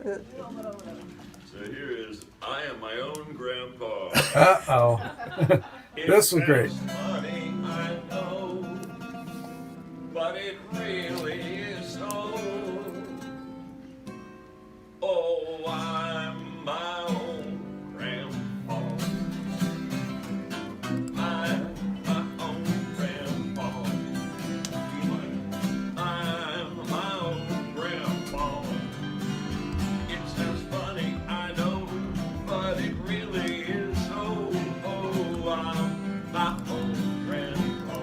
So here is I Am My Own Grandpa. Uh-oh. This was great. Funny, I know, but it really is so. Oh, I'm my own grandpa. I'm my own grandpa. I'm my own grandpa. It sounds funny, I know, but it really is so. Oh, I'm my own grandpa.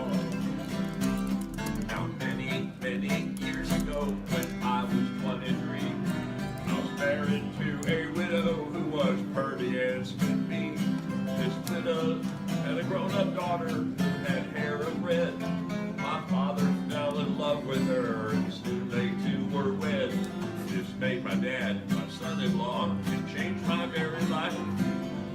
Now, many years ago, when I was 23, I was married to a widow who was pretty as could be. This widow had a grown-up daughter who had hair of red. My father fell in love with her, and soon they two were wed. This made my dad my son-in-law. It changed my very life.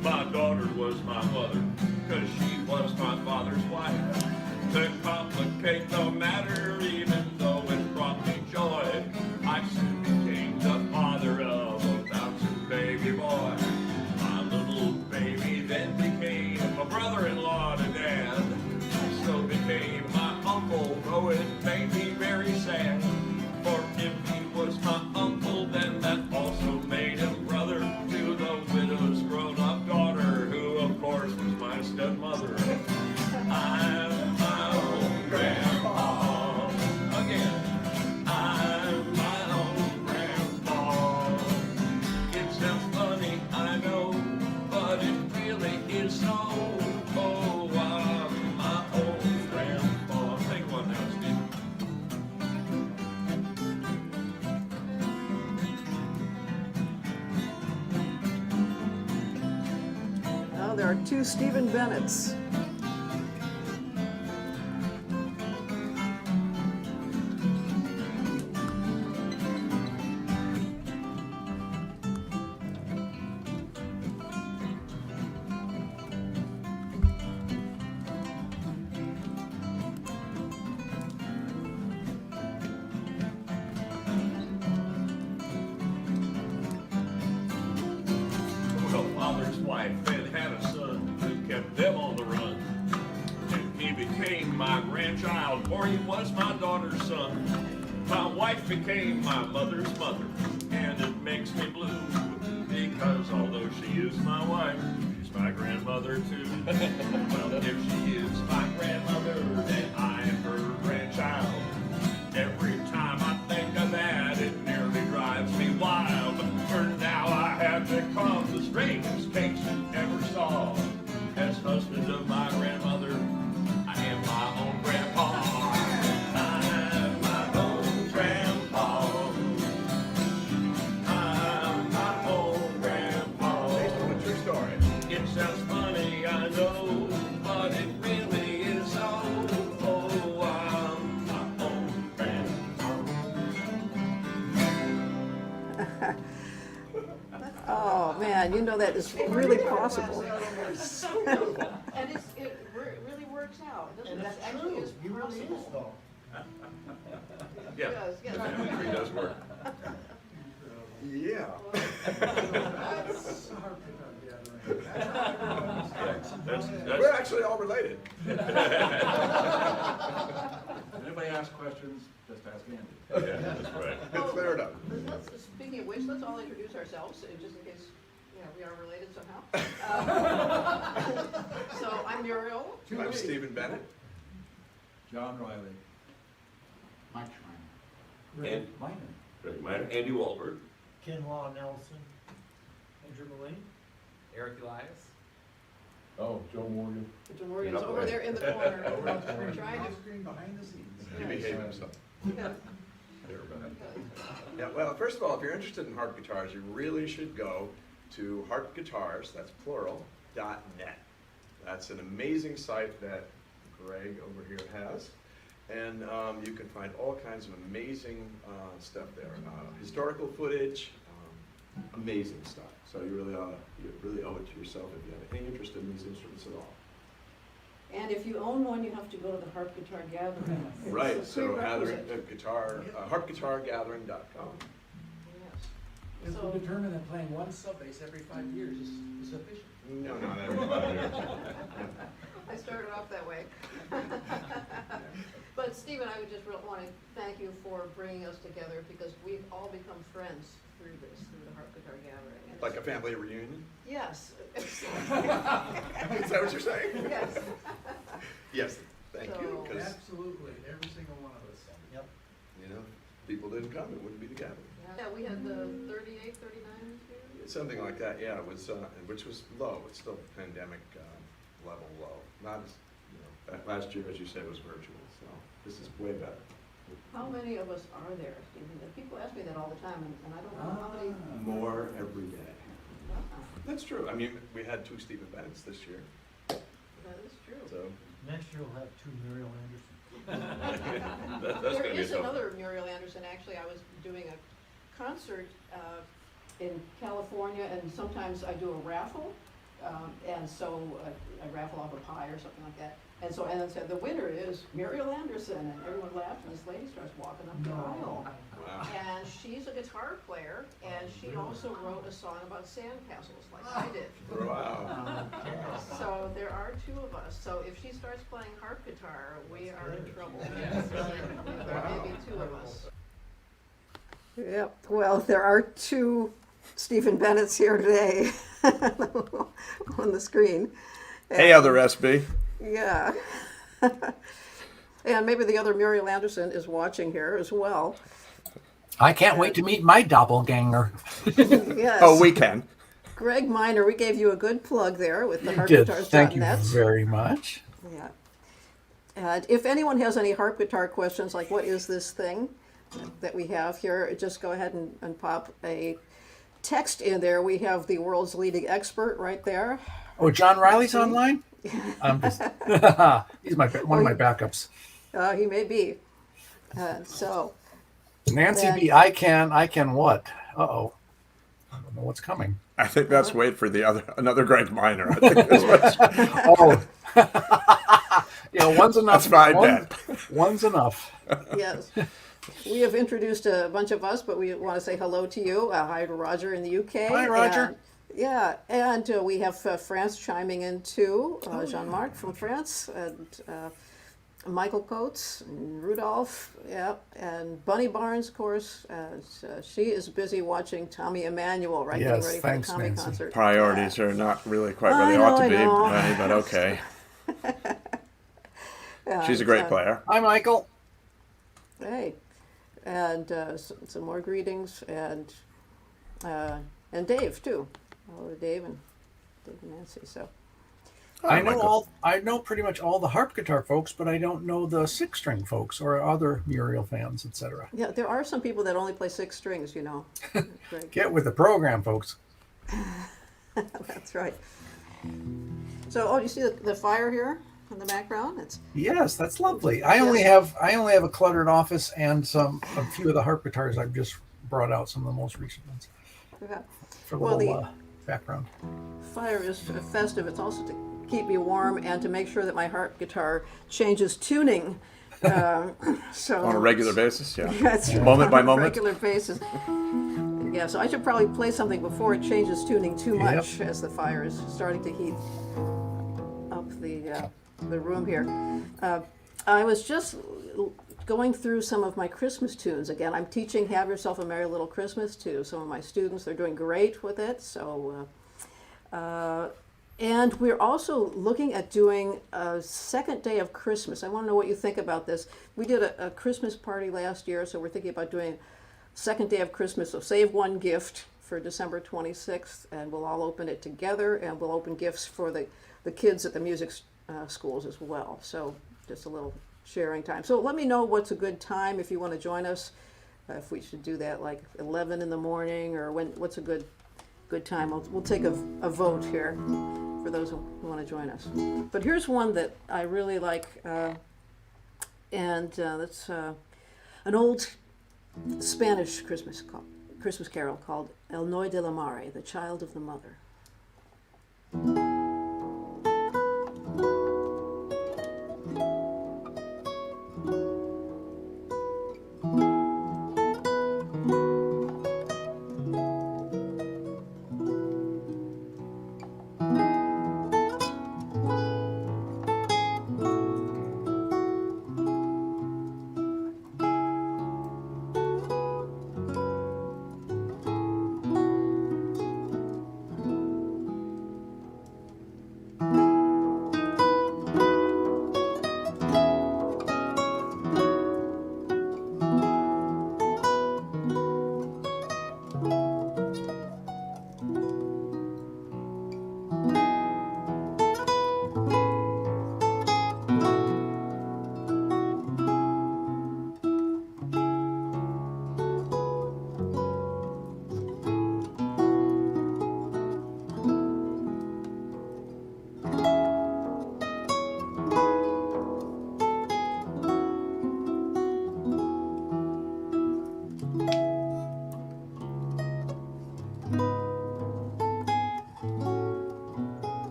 My daughter was my mother, 'cause she was my father's wife. To complicate the matter, even though it brought me joy, I soon became the father of a bouncing baby boy. My little baby then became a brother-in-law to Dad. So became my uncle, though it made me very sad. For if he was my uncle, then that also made him brother to the widow's grown-up daughter, who of course was my stepmother. I'm my own grandpa. Again, I'm my own grandpa. It sounds funny, I know, but it really is so. Oh, I'm my own grandpa. Take one now, Steve. Now there are two Stephen Bennetts. Well, father's wife then had a son who kept them on the run. And he became my grandchild, or he was my daughter's son. My wife became my mother's mother, and it makes me blue, because although she is my wife, she's my grandmother too. Well, if she is my grandmother, then I am her grandchild. Every time I think of that, it nearly drives me wild. For now I have become the strangest case you ever saw. As husband of my grandmother, I am my own grandpa. I'm my own grandpa. I'm my own grandpa. Based on a true story. It sounds funny, I know, but it really is so. Oh, I'm my own grandpa. Oh, man, you know that is really possible. And it really works out, doesn't it? It actually is He really is possible. though. Yeah, Yes, yes. the family tree does work. Yeah. That's a Harp Guitar Gathering. That's We're actually all related. Anybody ask questions, just ask Andy. yeah, that's right. It's clear enough. Speaking of which, let's all introduce ourselves, just in case, we are related somehow. So I'm Muriel. I'm Stephen Bennett. John Riley. Mike Schreiner. And Miner. Gregg Miner, Andy Wahlberg. Kinloch Nelson. Andrew Mullane. Eric Elias. Oh, Joe Morgan. Mr. Muriel's over there in the corner. We're trying to. Screen behind the scenes. He Yeah. behaved himself. Yeah. Yeah, well, first of all, if you're interested in harp guitars, you really should go to Harp Guitars, that's plural, .net. That's an amazing site that Gregg over here has. And you can find all kinds of amazing stuff there. Historical footage, amazing stuff. So you really owe it to yourself if you have any interest in these instruments at all. And if you own one, you have to go to the Harp Guitar Gathering. Right, It's a so prerequisite. harpguitargathering.com. Yes. If So- we determine that playing one sub-bass every 5 years is sufficient. No, not everybody. I started off that way. But Stephen, I would just really want to thank you for bringing us together because we've all become friends through this, through the Harp Guitar Gathering. And Like a it's- family reunion? Yes. Is that what you're saying? Yes. Yes, thank you, So- because, Absolutely, every single one of us. Yep. you know, if people didn't come, it wouldn't be the gathering. Yeah, we had the 38, 39 here. Something like that, yeah, it was, which was low, it's still pandemic level low. Not as, you know, last year, as you said, was virtual, so this is way better. How many of us are there, Stephen? People ask me that all the time, and I don't know how many. More every day. Uh-uh. That's true, I mean, we had 2 Stephen Bennettts this year, That is true. so. Next year we'll have 2 Muriel Anderson. That's There gonna be is something. another Muriel Anderson, actually, I was doing a concert, In California, and sometimes I do a raffle, and so I raffle off a pie or something like that. And so, and then said, the winner is Muriel Anderson, and everyone laughed, and this lady starts walking up the aisle. Wow. and she's a guitar player, and she also wrote a song about sandcastles, like I did. Wow. So there are 2 of us, so if she starts playing harp guitar, we are in trouble. There may be 2 of us. Yep, well, there are 2 Stephen Bennetts here today on the screen. Hey, other SB. Yeah. And maybe the other Muriel Anderson is watching here as well. I can't wait to meet my doppelganger. Yes. Oh, we can. Gregg Miner, we gave you a good plug there with the You did. harpguitars.net. Thank you very much. Yeah. And if anyone has any harp guitar questions, like what is this thing that we have here, just go ahead and pop a text in there. We have the world's leading expert right there. Oh, John Riley's online? I'm just, he's one of my backups. He may be. So, Nancy And- B, I can what? Uh-oh. I don't know what's coming. I think that's wait for another Gregg Miner. I think that's what. Oh. One's enough. That's my bet. One's enough. yes. We have introduced a bunch of us, but we want to say hello to you. Hi to Roger in the UK. Hi, Roger. And, yeah, and we have France chiming in too. Jean-Marc from France, and Michael Coates, and Rudolph, yeah, and Bunny Barnes, of course. She is busy watching Tommy Emmanuel, right? Getting Yes, ready thanks, for the Tommy Nancy. concert. Priorities Yeah. are not really quite where I they know, ought to I be, know. Benny, but okay. Yeah, She's a great player. Hi, Michael. Hey, and some more greetings, and Dave too. Hello to Dave and Nancy. So I Michael. know pretty much all the harp guitar folks, but I don't know the 6-string folks or other Muriel fans, etc. yeah, there are some people that only play 6 strings, you know. Greg. Get with the program, folks. That's right. So, you see the fire here in the background? It's Yes, that's lovely. I only have a cluttered office and a few of the harp guitars I've just brought out, some of the most recent ones yeah. for a Well, little background. Fire is festive. It's also to keep me warm and to make sure that my harp guitar changes tuning. So On a regular basis, yeah. That's right, Moment by on a moment. regular basis. Yeah, so I should probably play something before it changes tuning too much as the fire is starting to heat up the room here. I was just going through some of my Christmas tunes again. I'm teaching "Have Yourself a Merry Little Christmas" to some of my students. They're doing great with it. So, and we're also looking at doing a second day of Christmas. I want to know what you think about this. We did a Christmas party last year, so we're thinking about doing second day of Christmas. So save one gift for December 26th, and we'll all open it together, and we'll open gifts for the kids at the music schools as well. So just a little sharing time. So let me know what's a good time if you want to join us. If we should do that like 11 in the morning, or what's a good time. We'll take a vote here for those who want to join us. But here's one that I really like, and that's an old Spanish Christmas carol called El Noy de la Mare, the Child of the Mother.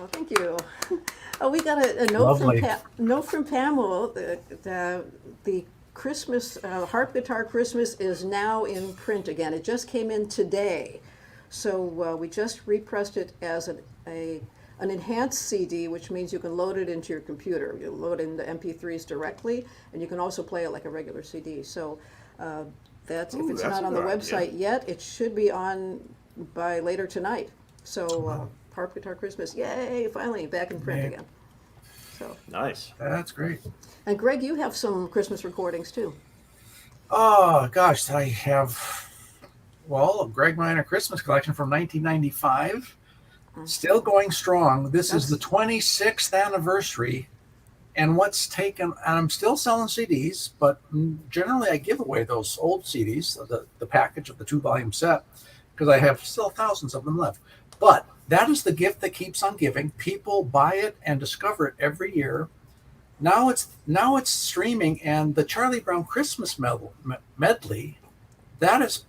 Oh, thank you. Oh, we got a note Lovely. from Pamela. The Christmas Harp Guitar Christmas is now in print again. It just came in today, so we just repressed it as an enhanced CD, which means you can load it into your computer. You load in the MP3s directly, and you can also play it like a regular CD. So if it's that's not a on the good website idea. yet, it should be on by later tonight. So Harp Guitar Christmas, yay! Finally back in print Yeah. again. So, Nice. That's great. and Greg, you have some Christmas recordings too. Oh gosh, I have a Gregg Miner Christmas collection from 1995, still going strong. This is the 26th anniversary, and and I'm still selling CDs, but generally I give away those old CDs, the package of the 2-volume set, because I have still thousands of them left. But that is the gift that keeps on giving. People buy it and discover it every year. Now it's streaming, and the Charlie Brown Christmas medley that is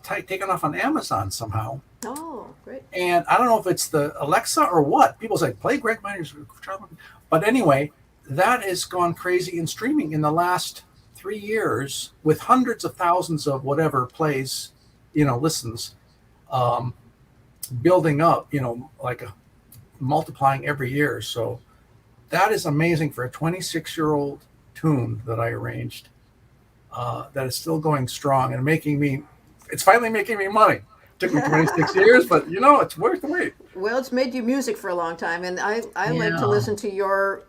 taken off on Amazon somehow. Oh, great! And I don't know if it's the Alexa or what. People say play Gregg Miner's Charlie, but anyway, that has gone crazy in streaming in the last 3 years with hundreds of thousands of whatever plays, listens, building up, like multiplying every year. So that is amazing for a 26-year-old tune that I arranged that is still going strong and it's finally making me money. Took me 26 years, but it's worth the wait. Well, it's made you music for a long time, and I like to listen to your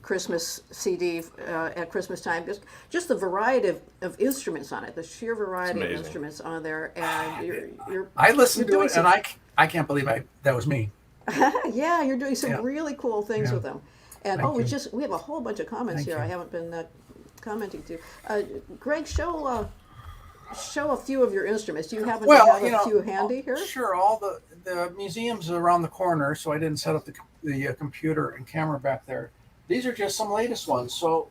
Christmas CD at Christmas time. Just the variety of instruments on it, the sheer variety of instruments on there, and I listened to it, and I can't believe that was me. Yeah, you're doing some really cool things with them. And Thank you. we have a whole bunch of comments here. I haven't been commenting to. Greg, show a few of your instruments. Do you happen to have a few handy here? Sure. All the museums are around the corner, so I didn't set up the computer and camera back there. These are just some latest ones. So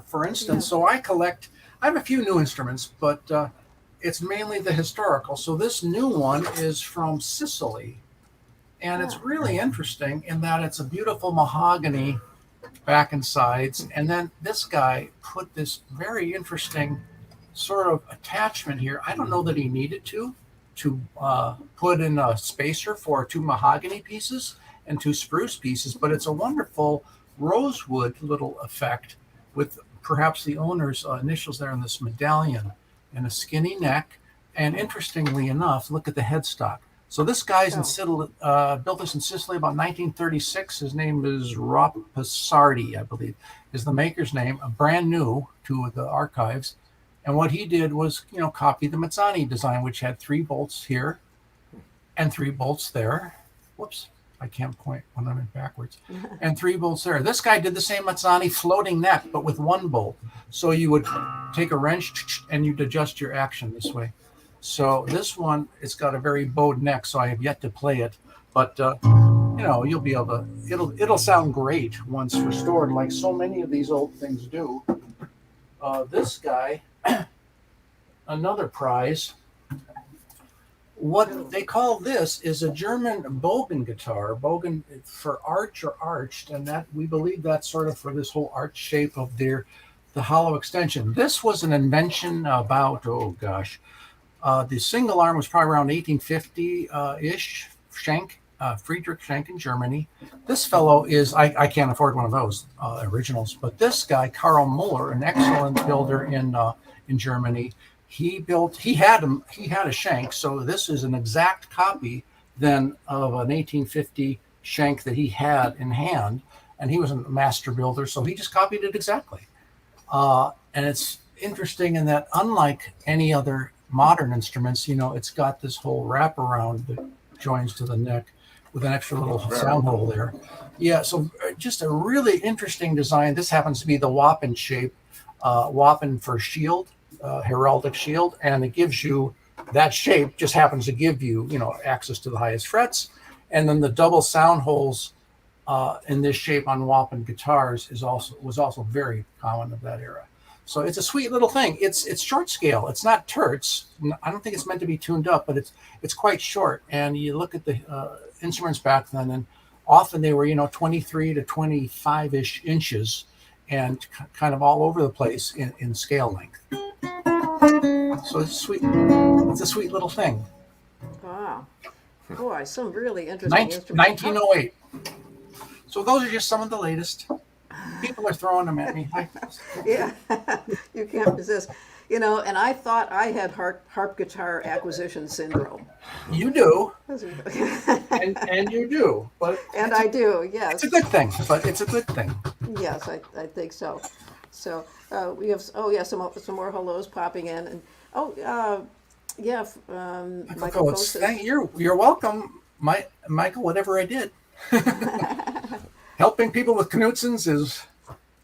for instance, so I have a few new instruments, but it's mainly the historical. So this new one is from Sicily, and it's really interesting in that it's a beautiful mahogany back and sides, and then this guy put this very interesting sort of attachment here. I don't know that he needed to put in a spacer for 2 mahogany pieces and 2 spruce pieces, but it's a wonderful rosewood little effect with perhaps the owner's initials there in this medallion and a skinny neck. And interestingly enough, look at the headstock. So this guy's in Sicily, built this in Sicily about 1936. His name is Sardi, I believe, is the maker's name, brand new to the archives. And what he did was, copy the Mazzani design, which had 3 bolts here and 3 bolts there. Whoops, I can't point when I'm in backwards. And 3 bolts there. This guy did the same Mazzani floating neck, but with 1 bolt. So you would take a wrench and you'd adjust your action this way. So this one, it's got a very bowed neck, so I have yet to play it. But, you'll be able to, it'll sound great once restored, like so many of these old things do. This guy, another prize. What they call this is a German Bogen guitar, Bogen for arch or arched, and that we believe that's sort of for this whole arch shape of the hollow extension. This was an invention about, the single arm was probably around 1850-ish, Schenk, Friedrich Schenk in Germany. This fellow is, I can't afford one of those originals, but this guy, Karl Muller, an excellent builder in Germany, he had a Schenk, so this is an exact copy then of an 1850 Schenk that he had in hand, and he was a master builder, so he just copied it exactly. And it's interesting in that, unlike any other modern instruments, it's got this whole wraparound that joins to the neck with an extra little sound hole there. Yeah, so just a really interesting design. This happens to be the Wappen shape, Wappen for shield, heraldic shield, and it gives you that shape, just happens to give you, access to the highest frets. And then the double sound holes in this shape on Wappen guitars was also very common of that era. So it's a sweet little thing. It's short scale. It's not terts. I don't think it's meant to be tuned up, but it's quite short. And you look at the instruments back then, and often they were, 23 to 25-ish inches and kind of all over the place in scale length. So it's sweet. It's a sweet little thing. Wow. Boy, some really interesting instruments. 1908. So those are just some of the latest. People are throwing them at me. Yeah, you can't resist. And I thought I had harp guitar acquisition syndrome. You do. and you do. But and I do, yes. It's a good thing, but it's a good thing. Yes, I think so. So we have, some more hellos popping in. And Michael Coates, you're welcome, Michael, whatever I did. Helping people with Knutsons is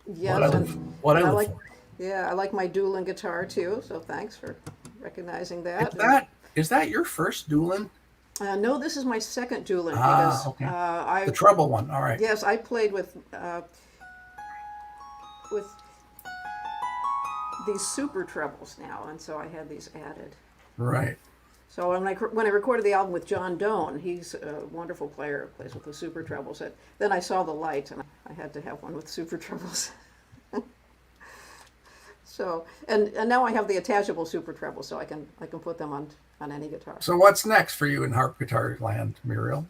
what I live for. Yeah, I like my dueling guitar too, so thanks for recognizing that. Is that your first dueling? No, this is my second dueling. Okay. The treble one, all right. Yes, I played with these super trebles now, and so I had these added. Right. So when I recorded the album with John Doan, he's a wonderful player, plays with the super trebles. Then I saw the light, and I had to have one with super trebles. So and now I have the attachable super trebles, so I can put them on any guitar. So what's next for you in harp guitar land, Muriel?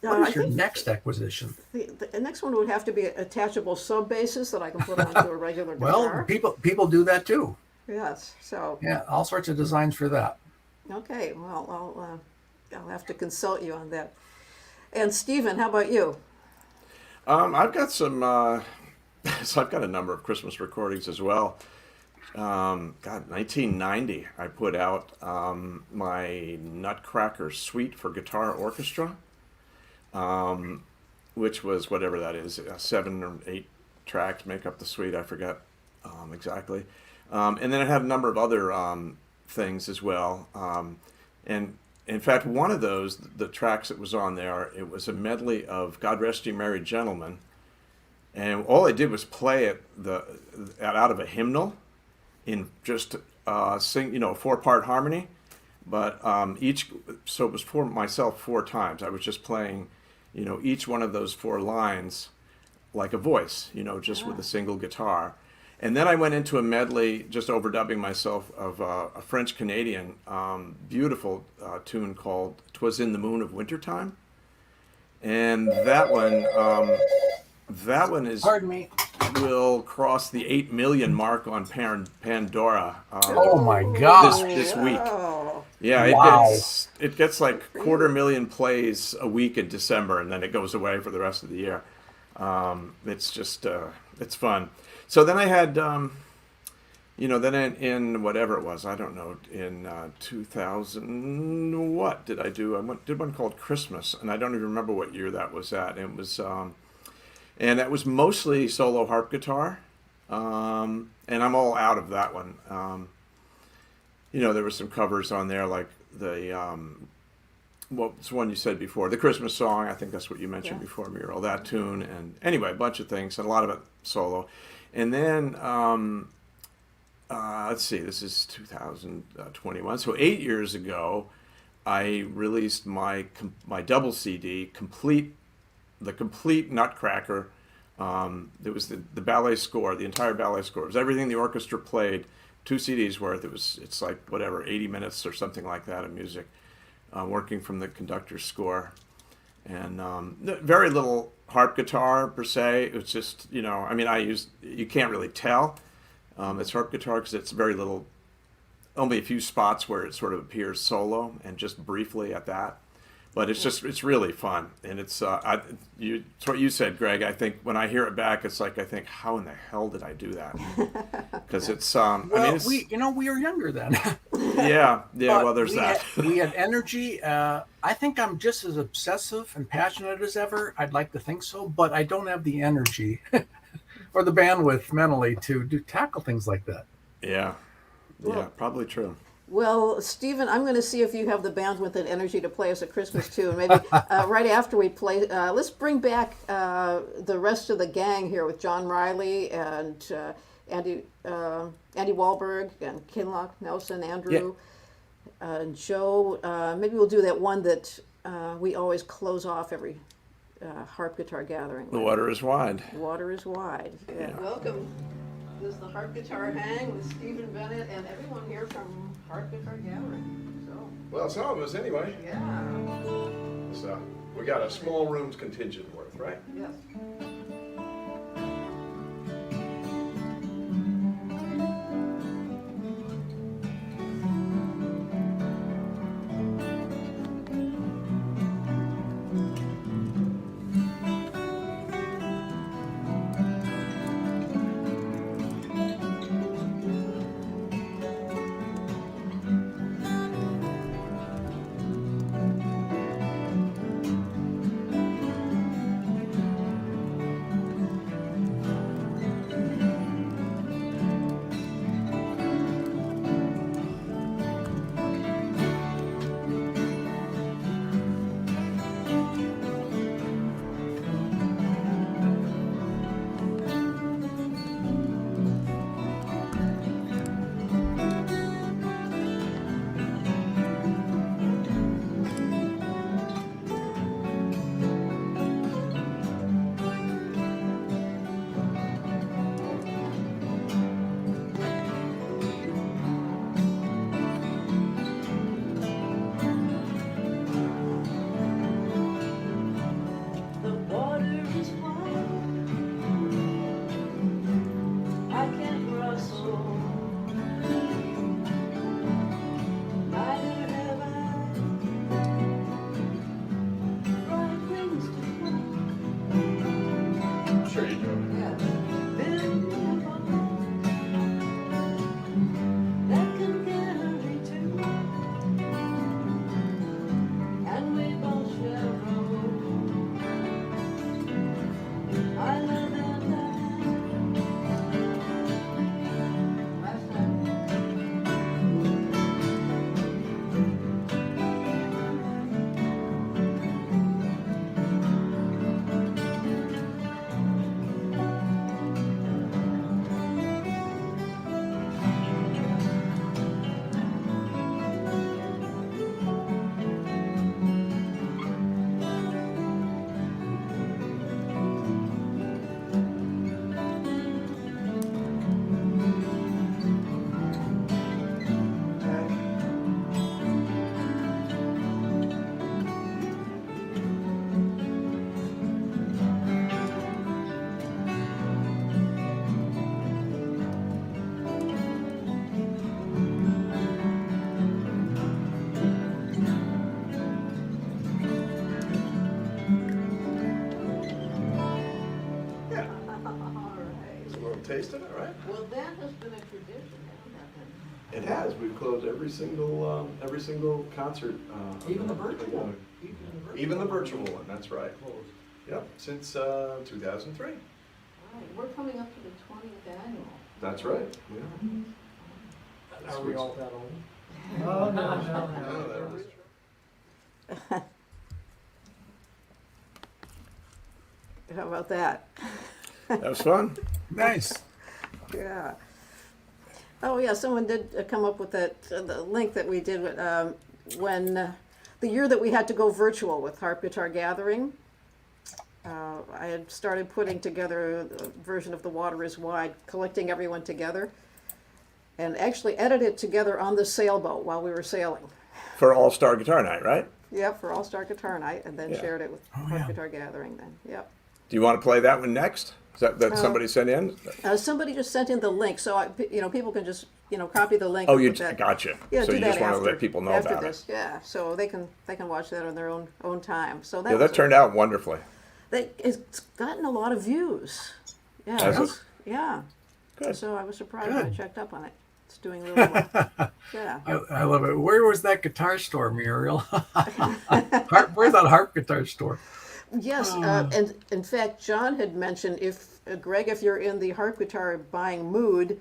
What is your next acquisition? The next one would have to be attachable sub basses that I can put onto a regular guitar. Well, people do that too. Yes. So yeah, all sorts of designs for that. Okay. Well, I'll have to consult you on that. And Stephen, how about you? I've got some. So I've got a number of Christmas recordings as well. 1990, I put out my Nutcracker suite for guitar orchestra, which was whatever that is, 7 or 8 tracks make up the suite. I forget exactly. And then I had a number of other things as well. And in fact, one of those, the tracks that was on there, it was a medley of God Rest Ye Merry Gentlemen. And all I did was play it out of a hymnal in just sing, 4-part harmony. But so it was for myself 4 times. I was just playing, each one of those 4 lines like a voice, just with a single guitar. And then I went into a medley, just overdubbing myself, of a French-Canadian beautiful tune called "'Twas in the Moon of Wintertime." And that one is, pardon me, will cross the 8 million mark on Pandora. Oh my God! This week. Oh. Yeah, wow. It gets like 250,000 plays a week in December, and then it goes away for the rest of the year. It's just it's fun. So then I had, then in whatever it was, I don't know, in 2000, what did I do? I did one called Christmas, and I don't even remember what year that was at. It was, and that was mostly solo harp guitar, and I'm all out of that one. There were some covers on there, like what's one you said before, the Christmas song. I think that's what you mentioned before, Muriel. That tune, and anyway, a bunch of things, and a lot of it solo. And then, let's see, this is 2021. So 8 years ago, I released my double CD, the complete Nutcracker. It was the ballet score, the entire ballet score. It was everything the orchestra played, 2 CDs worth. It's like whatever, 80 minutes or something like that of music, working from the conductor's score. And very little harp guitar per se. It's just, you can't really tell it's harp guitar because it's very little, only a few spots where it sort of appears solo and just briefly at that. But it's really fun. And it's what you said, Greg. I think when I hear it back, it's like I think, how in the hell did I do that? Because it's we were younger then. yeah. Well, there's that. We had energy. I think I'm just as obsessive and passionate as ever. I'd like to think so, but I don't have the energy or the bandwidth mentally to tackle things like that. Yeah, probably true. Well, Stephen, I'm going to see if you have the bandwidth and energy to play us a Christmas tune. Maybe right after we play, let's bring back the rest of the gang here with John Riley and Andy Wahlberg and Kinloch Nelson, Andrew, Joe. Maybe we'll do that one that we always close off every Harp Guitar Gathering. The water is wide. Water is wide. Yeah. Welcome. This is the Harp Guitar Hang with Stephen Bennett and everyone here from Harp Guitar Gathering. So, Well, some of us anyway. yeah, So we got a small room's contingent worth, right? yes. Sure you do. Taste of it, right? Well, that has been a tradition, hasn't it? It has. We've closed every single concert. Even the virtual one. Even the virtual one. That's right. Closed. Yep. Since 2003. Right, we're coming up to the 20th annual. That's right. Yeah. Are we all that old? Oh, no, that was true. How about that? That was fun. Nice. Yeah. Oh, yeah, someone did come up with that, the link that we did when, the year that we had to go virtual with Harp Guitar Gathering. I had started putting together a version of The Water is Wide, collecting everyone together, and actually edited it together on the sailboat while we were sailing. For All-Star Guitar Night, right? Yep, for All-Star Guitar Night, and then Yeah. shared it with Oh, Harp yeah. Guitar Gathering then, yep. Do you want to play that one next? Is that somebody sent in? Somebody just sent in the link, so people can just copy the link. Oh, and you put that- gotcha. Yeah, So do you that just want to after, let people know after about this. it. Yeah, so they can watch that on their own time. So Yeah, that turned out wonderfully. It's gotten a lot of views. Yeah, Has it? yeah. Good. So I was surprised when I Good. checked up on it. It's doing really well. Yeah. I love it. Where was that guitar store, Muriel? Where's that harp guitar store? Yes, and in fact, John had mentioned if Greg, if you're in the harp guitar buying mood,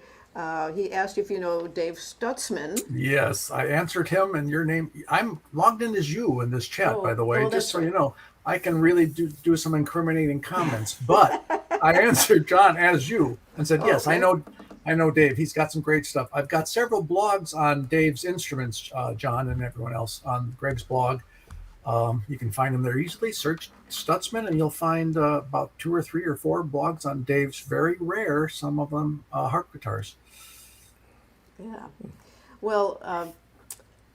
he asked if you know Dave Stutzman. Yes, I answered him, and your name. I'm logged in as you in this chat, Oh, by the way, oh, just that's so right. you know. I can really do some incriminating comments, but I answered John as you and said, yes, Okay. I know Dave. He's got some great stuff. I've got several blogs on Dave's instruments, John and everyone else on Greg's blog. You can find them there easily. Search Stutzman, and you'll find about 2 or 3 or 4 blogs on Dave's very rare, some of them harp guitars. Yeah. Well,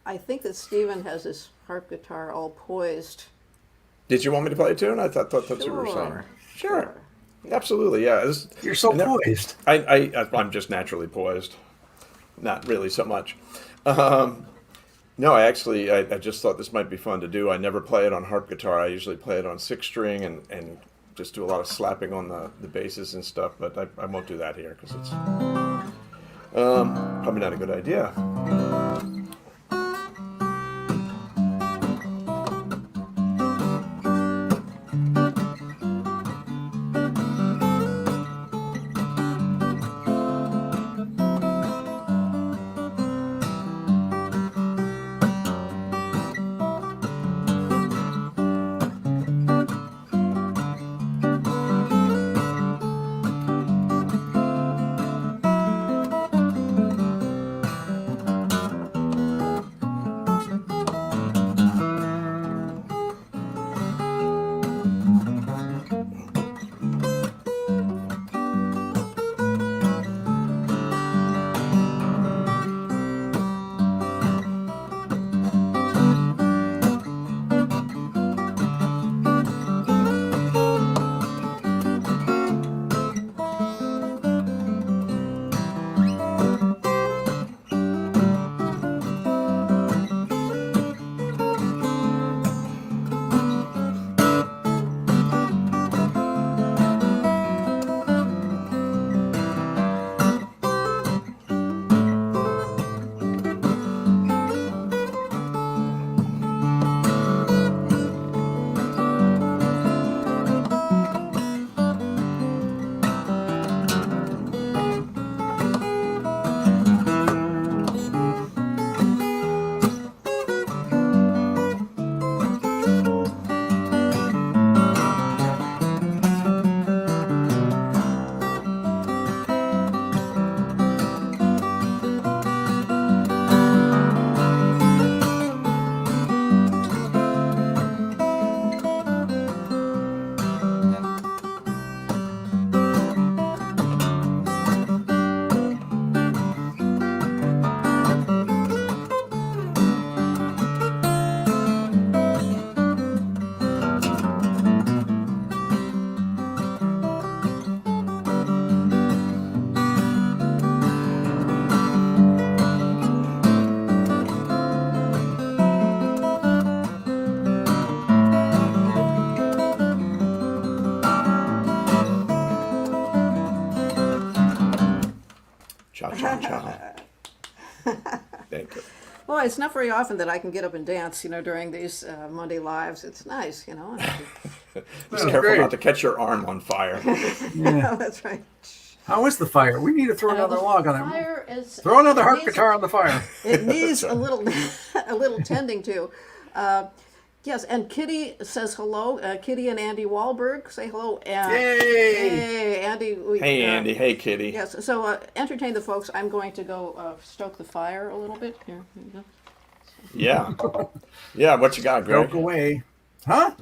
I think that Stephen has his harp guitar all poised. Did you want me to play a tune? I thought that's what you were saying. Sure. Absolutely, yeah. You're so poised. I'm just naturally poised. Not really so much. No, I just thought this might be fun to do. I never play it on harp guitar. I usually play it on 6-string and just do a lot of slapping on the basses and stuff, but I won't do that here because it's probably not a good idea. Cha-cha-cha. Thank you. Well, it's not very often that I can get up and dance, during these Monday lives. It's nice, Just careful not to catch your arm on fire. Yeah, that's right. How is the fire? We need to throw another log on it. Fire is, Throw another harp guitar on the fire. it needs a little tending to. Yes, and Kitty says hello. Kitty and Andy Wahlberg say hello. Yay! Hey, Andy. Hey, Andy. Hey, Kitty. Yes, so entertain the folks. I'm going to go stoke the fire a little bit. Here you go. Yeah. Yeah, what you got, Greg? Broke away. Huh?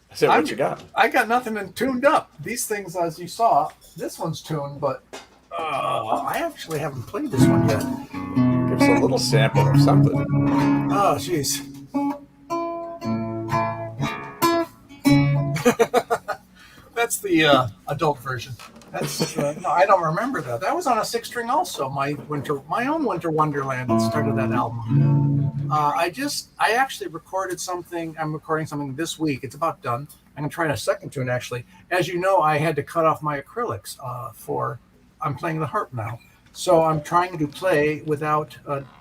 I said, what you got? I got nothing tuned up. These things, as you saw, this one's tuned, but I actually haven't played this one yet. Give us a little sample of something. Oh, jeez. That's the adult version. That's no, I don't remember that. That was on a 6-string also. My own Winter Wonderland that started that album. I actually recorded something. I'm recording something this week. It's about done. I'm gonna try a second tune actually. As you know, I had to cut off my acrylics I'm playing the harp now. So I'm trying to play without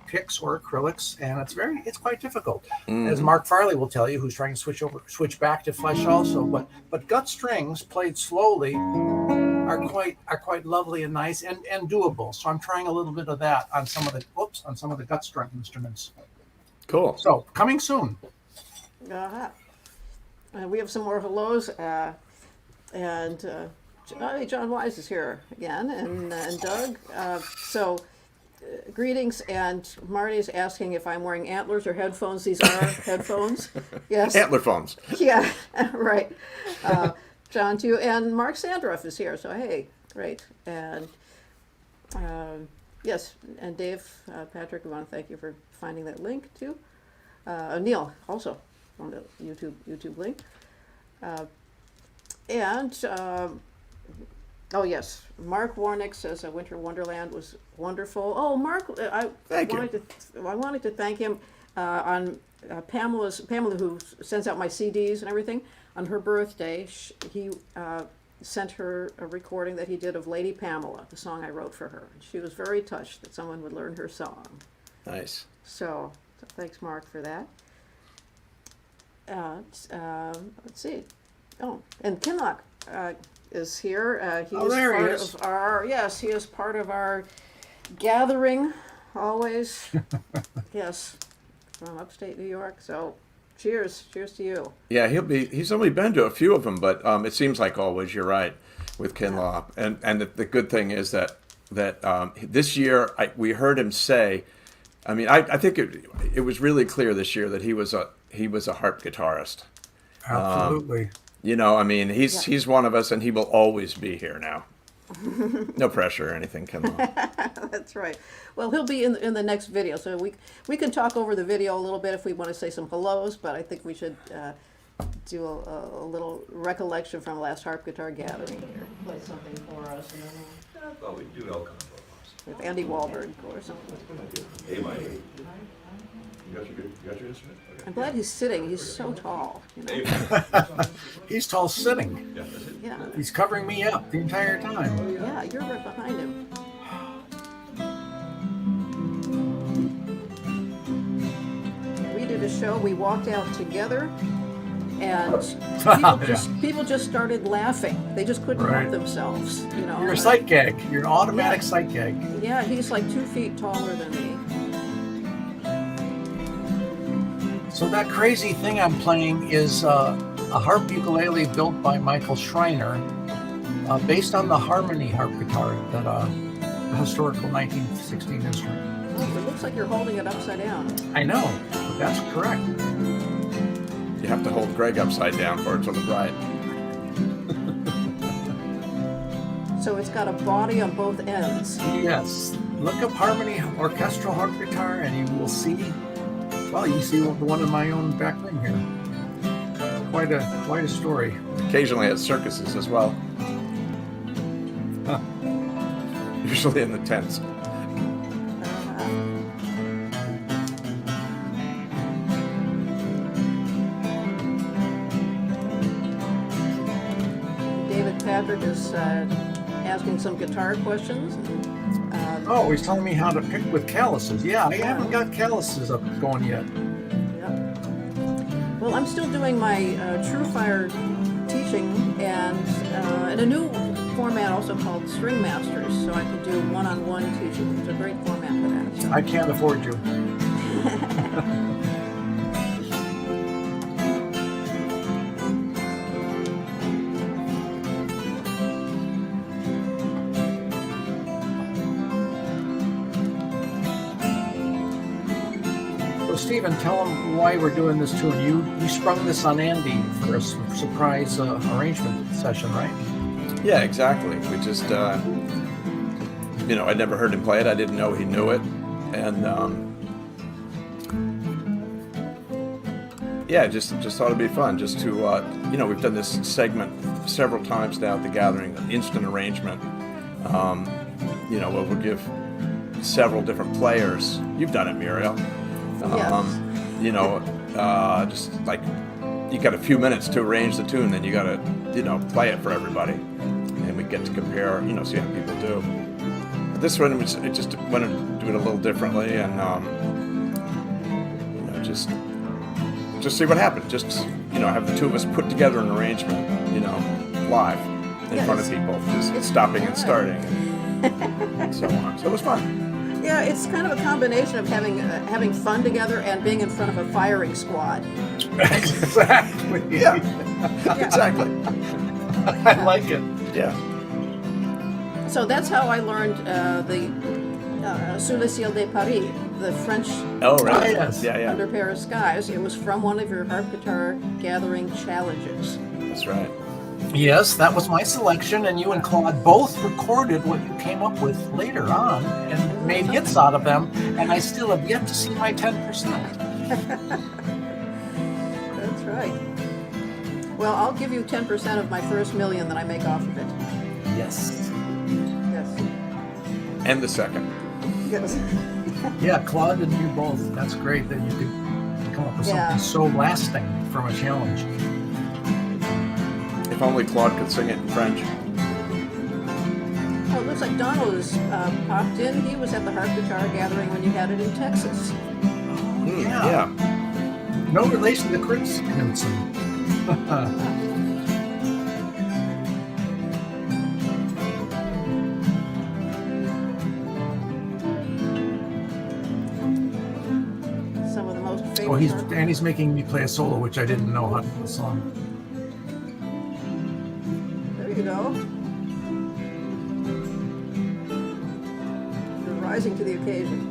picks or acrylics, and it's quite difficult. As Mark Farley will tell you, who's trying to switch back to flesh also. But gut strings played slowly are quite lovely and nice and doable. So I'm trying a little bit of that on some of the gut string instruments. Cool. So coming soon. We have some more hellos, John Wise is here again, and Doug. So greetings, and Marty's asking if I'm wearing antlers or headphones. These are headphones. Yes. Antler phones. Yeah, right. John, too. And Mark Sandroff is here, so hey, great. And yes, and Dave, Patrick, we want to thank you for finding that link, too. Neil, also, on the YouTube link. Oh yes, Mark Warnick says Winter Wonderland was wonderful. Oh, Mark, I wanted to thank him on Pamela, who sends out my CDs and everything. On her birthday, he sent her a recording that he did of Lady Pamela, the song I wrote for her. She was very touched that someone would learn her song. Nice. So thanks, Mark, for that. Let's see. Oh, and Kinloch is here. He is part of our gathering always. Yes, from upstate New York. So cheers to you. Yeah, he's only been to a few of them, but it seems like always, you're right, with Kinloch. And the good thing is that this year we heard him say, I mean, I think it was really clear this year that he was a harp guitarist. Absolutely. You know, I mean, he's one of us, and he will always be here now. No pressure or anything, Kinloch. That's right. Well, he'll be in the next video, so we can talk over the video a little bit if we want to say some hellos, but I think we should do a little recollection from last Harp Guitar Gathering here. Play something for us, and then Well, we do El Canto. with Andy Wahlberg, of course. Hey, Mike. You got your instrument? Okay. I'm glad he's sitting. He's so tall. You know? Hey, He's tall sitting. yeah, that's it. Yeah, He's covering me up the entire time. yeah, you're right behind him. We did a show. We walked out together, and people just started laughing. They just couldn't help Right. themselves. You know. You're a sight gag. You're an automatic sight gag. Yeah, he's like 2 feet taller than me. So that crazy thing I'm playing is a harp ukulele built by Michael Schreiner, based on the Harmony harp guitar, that a historical 1916 instrument. Oh, it looks like you're holding it upside down. I know, but that's correct. You have to hold Gregg upside down for it to look right. So it's got a body on both ends. Yes, look up Harmony orchestral harp guitar, and you will see. Well, you see the one in my own back room here. Quite a story. Occasionally at circuses as well. Huh. Usually in the tents. David Patrick is asking some guitar questions. Oh, he's telling me how to pick with calluses. Yeah, I haven't got calluses up going yet. Yep. Well, I'm still doing my TrueFire teaching and in a new format also called String Masters, so I could do one-on-one teaching. It's a great format for that. So. I can't afford you. So, Stephen, tell them why we're doing this tune. You sprung this on Andy for a surprise arrangement session, right? Yeah, exactly. We just, I'd never heard him play it. I didn't know he knew it. And, just thought it'd be fun just to, we've done this segment several times now at the gathering, an instant arrangement, where we'll give several different players. You've done it, Muriel. Yes. Just like you got a few minutes to arrange the tune, then you got to, play it for everybody, and we get to compare, see how people do. But this one, it just wanted to do it a little differently, and just see what happens. Just have the two of us put together an arrangement, live in front of people, just stopping and starting, and so on. So it was fun. Yeah, it's kind of a combination of having fun together and being in front of a firing squad. Exactly. Yeah. Exactly. I like it. Yeah. So that's how I learned Sous le ciel de Paris, the French Oh, right. Yes. Yeah, yeah. Under Paris Skies. It was from one of your Harp Guitar Gathering challenges. That's right. Yes, that was my selection, and you and Claude both recorded what you came up with later on and made hits out of them, and I still have yet to see my 10%. That's right. Well, I'll give you 10% of my first million that I make off of it. Yes. Yes. And the second. Yes. Yeah, Claude and you both. That's great that you could come up with Yeah. something so lasting from a challenge. If only Claude could sing it in French. Oh, it looks like Donald has popped in. He was at the Harp Guitar Gathering when you had it in Texas. Yeah. No relation to Chris Knudsen. Some of the most famous. He's making me play a solo, which I didn't know how to do the song. There you go. You're rising to the occasion.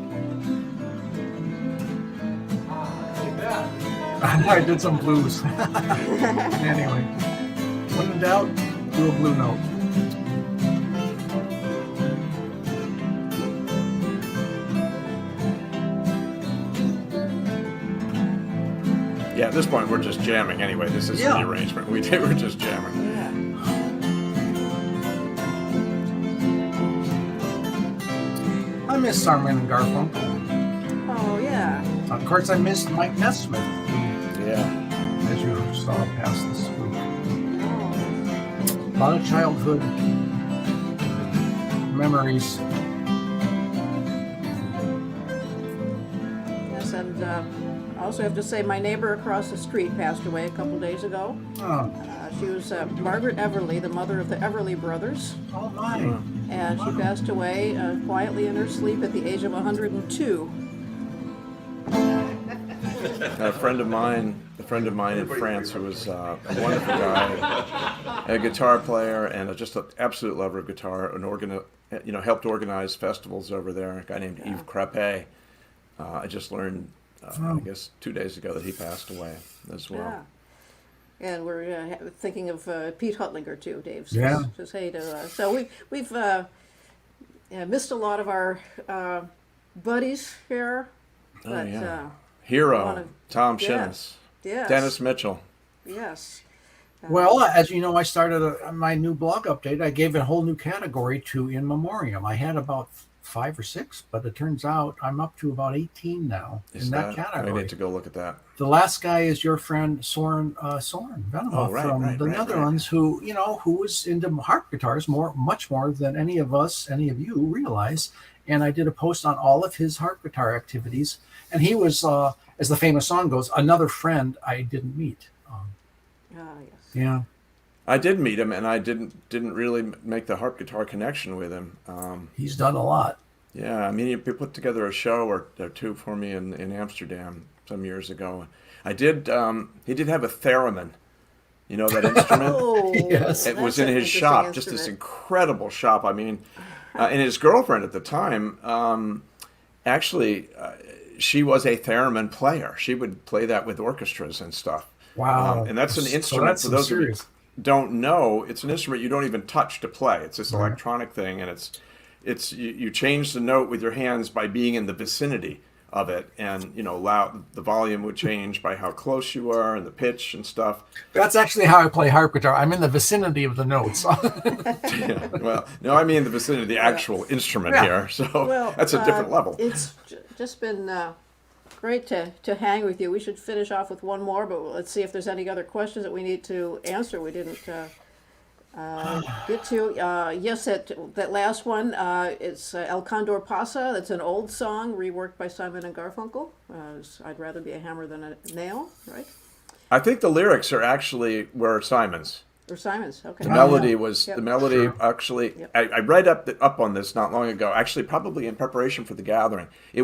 I did some blues. Anyway, when in doubt, do a blue note. Yeah, at this point, we're just jamming anyway. This isn't the arrangement. We're just jamming. Yeah. I miss Simon and Garfunkel. Oh, yeah. Of course, I missed Mike Nesmith, Yeah. as you saw pass this week. Oh. A lot of childhood memories. Yes, and I also have to say my neighbor across the street passed away a couple days ago. Oh, She was Margaret Everly, the mother of the Everly brothers, oh my. and she passed away quietly in her sleep at the age of 102. A friend of mine in France who was a wonderful guy, a guitar player and just an absolute lover of guitar, helped organize festivals over there. A guy named Yves Crapet. I just learned, I guess, 2 days ago that he passed away as well. Yeah. And we're thinking of Pete Huttlinger too, Dave. Yeah. Says hey to. So we've missed a lot of our buddies here. Oh, But, yeah. Hero, wanna- Tom yes, Shinnis, yes. Dennis Mitchell. Yes. Well, as you know, I started my new blog update. I gave a whole new category to In Memoriam. I had about 5 or 6, but it turns out I'm up to about 18 now in that I category. need to go look at that. The last guy is your friend Soren Venema from the Netherlands, who was into harp guitars much more than any of you realize. And I did a post on all of his harp guitar activities, and he was, as the famous song goes, another friend I didn't meet. Yes. Yeah. I did meet him, and I didn't really make the harp guitar connection with him. He's done a lot. Yeah, I mean, he put together a show or two for me in Amsterdam some years ago. I did. He did have a theremin. You know that instrument? Oh, Yes. It was that's in an his interesting shop, just this instrument. incredible shop. I mean, and his girlfriend at the time, actually, she was a theremin player. She would play that with orchestras and stuff. Wow. And that's an So instrument, that's for some those of you serious. who don't know, it's an instrument you don't even touch to play. It's this electronic thing, and it's you change the note with your hands by being in the vicinity of it, and the volume would change by how close you are and the pitch and stuff. That's actually how I play harp guitar. I'm in the vicinity of the notes. Yeah, well, no, I mean the vicinity of the actual instrument here, so Well, that's a different level. It's just been great to hang with you. We should finish off with one more, but let's see if there's any other questions that we need to answer. We didn't get to. Yes, that last one, it's El Condor Pasa. That's an old song reworked by Simon and Garfunkel. I'd rather be a hammer than a nail, right? I think the lyrics were Simon's. Or Simon's, okay. The melody was Yep. the melody Sure. actually. Yep. I read up on this not long ago. Actually, probably in preparation for the gathering. A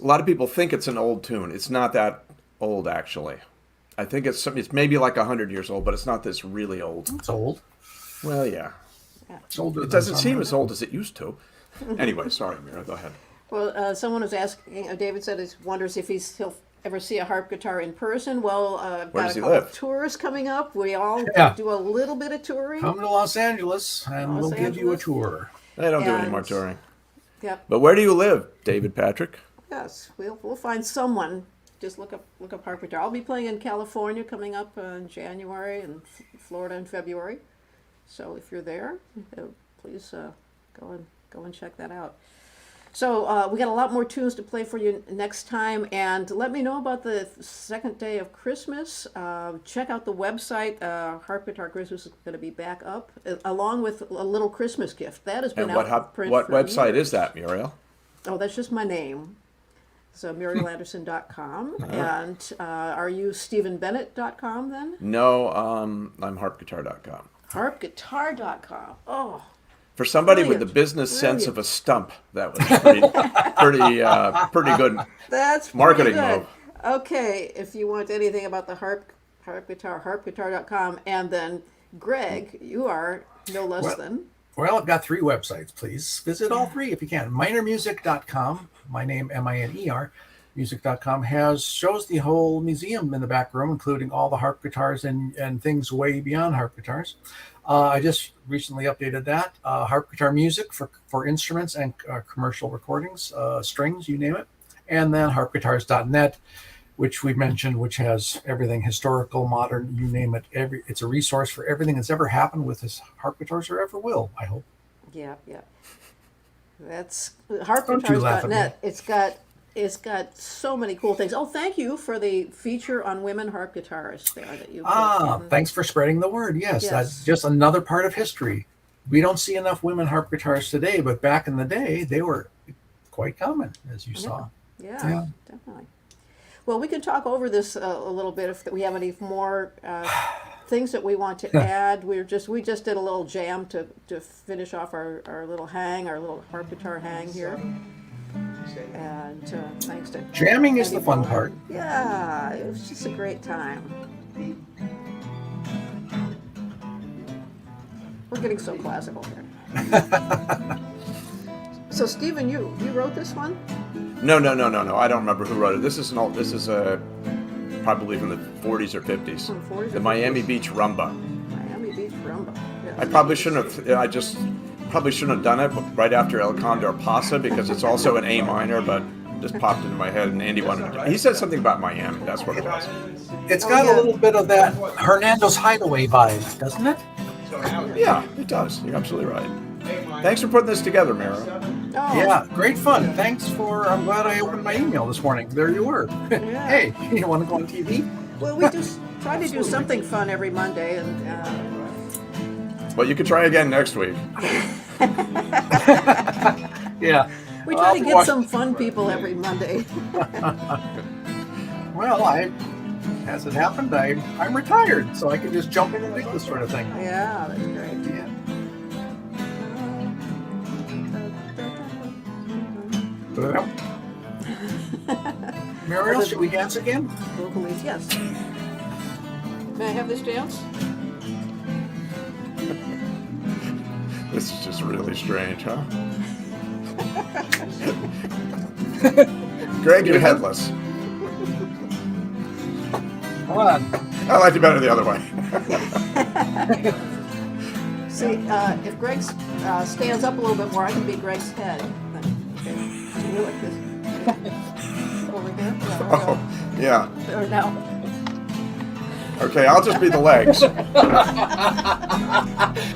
lot of people think it's an old tune. It's not that old, actually. I think it's maybe like 100 years old, but it's not this really old. It's old. Well, yeah. It's older It than doesn't some seem of as them. old as it used to. Anyway, sorry, Mira, go ahead. Well, someone was asking, David said he wonders if he'll ever see a harp guitar in person. Well, I've Where got does a he couple live? of tours coming up. We all Yeah. do a little bit of touring. Come to Los Angeles and Los we'll give you a Angeles. tour. They don't do any And- more touring. Yep. But where do you live, David Patrick? Yes, we'll find someone. Just look up harp guitar. I'll be playing in California coming up in January and Florida in February. So if you're there, please go and check that out. So we got a lot more tunes to play for you next time, and let me know about the second day of Christmas. Check out the website. Harp Guitar Christmas is going to be back up, along with a little Christmas gift that has been And out of print what for website years. is that, Muriel? Oh, that's just my name. So murielanderson.com. And are you stephenbennett.com then? No, I'm harpguitar.com. Harpguitar.com. Oh, For somebody with the Brilliant. business sense Brilliant. of a stump, that was pretty good. that's Marketing pretty good. move. Okay, if you want anything about the harp guitar, harpguitar.com. And then Gregg, you are no less Well- than. Well, I've got 3 websites. Please visit all 3 if you can. Minermusic.com, my name Miner, music.com shows the whole museum in the back room, including all the harp guitars and things way beyond harp guitars. I just recently updated that. Harp guitar music for instruments and commercial recordings, strings, you name it. And then harpguitars.net, which we mentioned, which has everything historical, modern, you name it. It's a resource for everything that's ever happened with this harp guitars or ever will, I hope. Yeah. That's Don't you laugh at me. harpguitars.net. It's got so many cool things. Oh, thank you for the feature on women harp guitarists there that you put in. Thanks for spreading the word. Yes, Yes. that's just another part of history. We don't see enough women harp guitarists today, but back in the day, they were quite common, as you saw. Yeah, definitely. Well, we can talk over this a little bit if we have any more things that we want to add. We just did a little jam to finish off our little little harp guitar hang here. And thanks to Jamming is the Andy fun Wahlberg. part. Yeah, it was just a great time. We're getting so classical here. So, Stephen, you wrote this one? No. I don't remember who wrote it. This is probably from the 40s or 50s. From 40s or The Miami 50s. Beach Rumba. Miami Beach Rumba. Yes. I probably shouldn't have done it right after El Condor Pasa because it's also an A minor, but it just popped into my head and Andy wanted to. He said something about Miami. That's what it was. It's got yeah. a little bit of that Hernando's Hideaway vibe, doesn't it? Yeah, it does. You're absolutely right. Thanks for putting this together, Mira. Oh, Yeah, great fun. I'm glad I opened my email this morning. There you were. Hey, you want to go on TV? Well, we just try to do something fun every Monday, and Well, you could try again next week. Yeah. we try to get some fun people every Monday. Well, as it happened, I'm retired, so I can just jump in and do this sort of thing. Yeah, that's great. Yeah. Muriel, should we dance again? Vocalese, yes. May I have this dance? This is just really strange, huh? Greg, you're headless. Come on. I liked it better the other way. See, if Greg stands up a little bit more, I can be Greg's head. Okay. You like this? Over here? Oh, yeah. Or no? Okay, I'll just be the legs.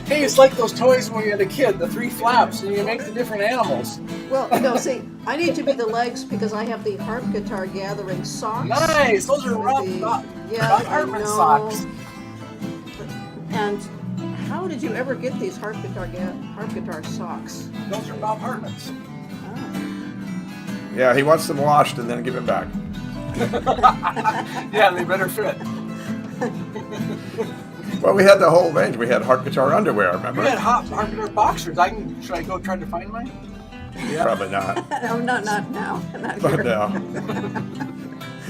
Hey, it's like those toys when you're a kid, the 3 flaps, and you make the different animals. Well, no, see, I need to be the legs because I have the Harp Guitar Gathering socks. Nice! Those are rough, Yeah, I Hartman know. socks. And how did you ever get these Harp Guitar socks? Those are Bob Hartman's. Yeah, he wants them washed and then give them back. Yeah, they better fit. Well, we had the whole range. We had harp guitar underwear, remember? We had harp guitar boxers. Should I go try to find mine? Probably not. No, not now. Not But here. no.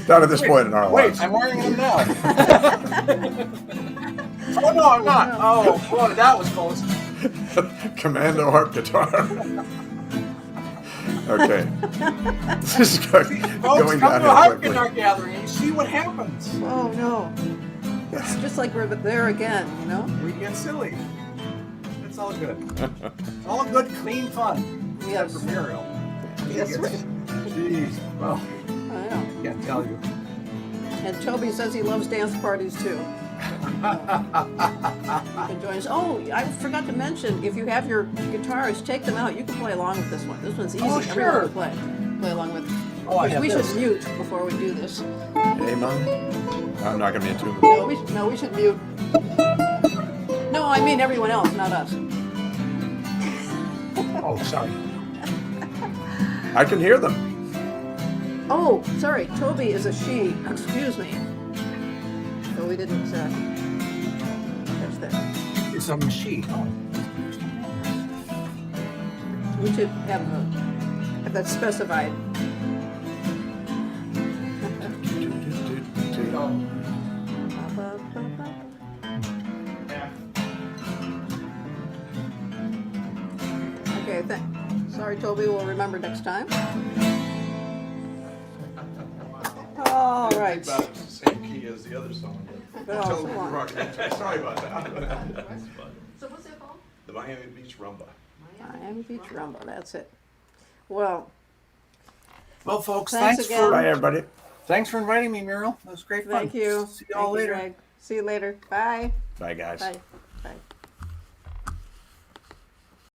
Not at this point in our Wait, lives. I'm wearing them now. Oh, no, I'm not. Oh, boy, that was close. Commando harp guitar. Okay. This is going Folks, come to a downhill Harp quickly. Guitar Gathering and see what happens. Oh no. It's just like we're there again, you know? We get silly. It's all good. It's all good, clean fun. Yes. Except for Muriel. That's right. Jeez. Well, I know. can't tell you. And Toby says he loves dance parties too. You can join us. Oh, I forgot to mention, if you have your guitars, take them out. You can play along with this one. This one's easy. Oh, Everyone sure. can play along with. Oh, I have we this. should mute before we do this. Hey, Mom. I'm not going to be in tune with No, we should mute. No, I mean everyone else, not us. Oh, sorry. I can hear them. Oh, sorry. Toby is a she. Excuse me. So we didn't catch that. It's a machine. Oh. We should have that specified. Okay, sorry, Toby. We'll remember next time. All right. It's about the same key as the other song. But also long. Sorry about that. So what's it called? The Miami Beach Rumba. Miami Beach Rumba. That's it. Well, Well, folks, Thanks thanks, again. for Bye, everybody. thanks for inviting me, Muriel. It was great fun. thank you. See you all Thank you, later. Greg. See you later. Bye. Bye, guys. Bye. Bye.